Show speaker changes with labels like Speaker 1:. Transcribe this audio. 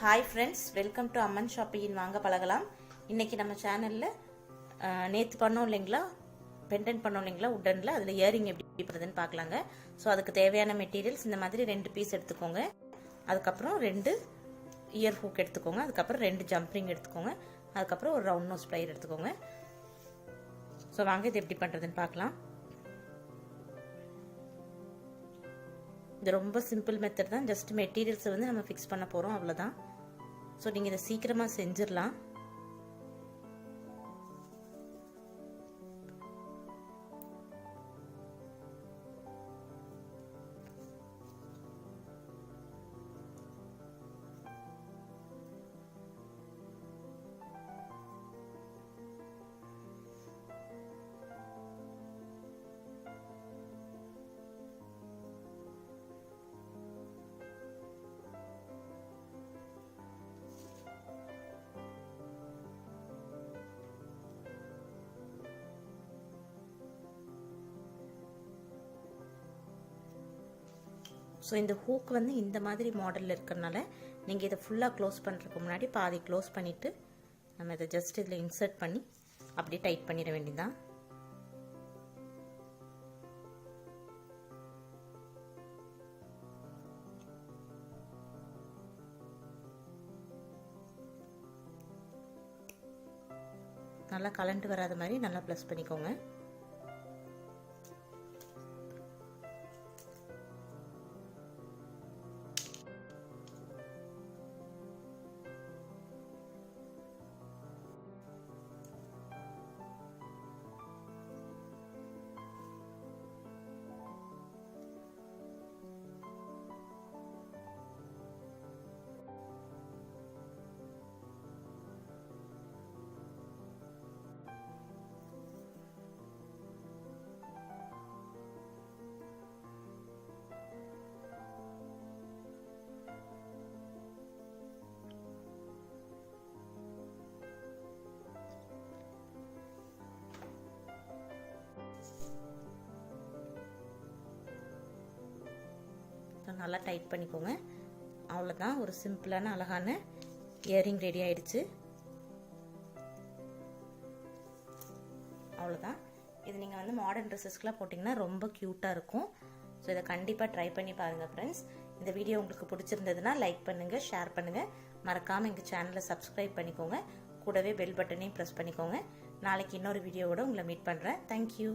Speaker 1: Hi friends, welcome to Amman shopping. வாங்க பழகலாம். இன்றைக்கி நம்ம சேனலில் நேற்று பண்ணோம் இல்லைங்களா, பெண்டன்ட் பண்ணோம் இல்லைங்களா உட்டனில், அதில் இயரிங் எப்படி பண்ணுறதுன்னு பார்க்கலாங்க. ஸோ அதுக்கு தேவையான மெட்டீரியல்ஸ் இந்த மாதிரி 2 பீஸ் எடுத்துக்கோங்க. அதுக்கப்புறம் 2 இயர் ஹூக் எடுத்துக்கோங்க. அதுக்கப்புறம் 2 ஜம்ப்ரிங் எடுத்துக்கோங்க. அதுக்கப்புறம் ஒரு ரவுண்ட் நோஸ் ப்ளையர் எடுத்துக்கோங்க. ஸோ வாங்க இது எப்படி பண்ணுறதுன்னு பார்க்கலாம். இது ரொம்ப சிம்பிள் மெத்தட் தான். ஜஸ்ட் மெட்டீரியல்ஸை வந்து நம்ம ஃபிக்ஸ் பண்ண போகிறோம், அவ்வளோதான். ஸோ நீங்கள் இதை சீக்கிரமாக செஞ்சிடலாம். ஸோ இந்த ஹூக் வந்து இந்த மாதிரி மாடலில் இருக்கிறனால நீங்கள் இதை ஃபுல்லாக க்ளோஸ் பண்ணுறதுக்கு முன்னாடி பாதி க்ளோஸ் பண்ணிவிட்டு நம்ம இதை ஜஸ்ட் இதில் இன்சர்ட் பண்ணி அப்படியே டைட் பண்ணிட வேண்டியதான். நல்லா கலண்டு வராத மாதிரி நல்லா ப்ளஸ் பண்ணிக்கோங்க. நல்லா டைட் பண்ணிக்கோங்க. அவ்வளோதான், ஒரு சிம்பிளான அழகான இயரிங் ரெடி ஆயிடுச்சு. அவ்வளோதான். இது நீங்கள் வந்து மாடர்ன் ட்ரெஸ்ஸஸ்க்குலாம் போட்டிங்கன்னா ரொம்ப க்யூட்டாக இருக்கும். ஸோ இதை கண்டிப்பாக ட்ரை பண்ணி பாருங்கள் ஃப்ரெண்ட்ஸ். இந்த வீடியோ உங்களுக்கு பிடிச்சிருந்ததுன்னா லைக் பண்ணுங்கள், ஷேர் பண்ணுங்கள். மறக்காமல் எங்கள் சேனலை சப்ஸ்கிரைப் பண்ணிக்கோங்க. கூடவே பெல் பட்டனையும் ப்ரெஸ் பண்ணிக்கோங்க. நாளைக்கு இன்னொரு வீடியோவோட உங்களை மீட் பண்ணுறேன். தேங்க்யூ.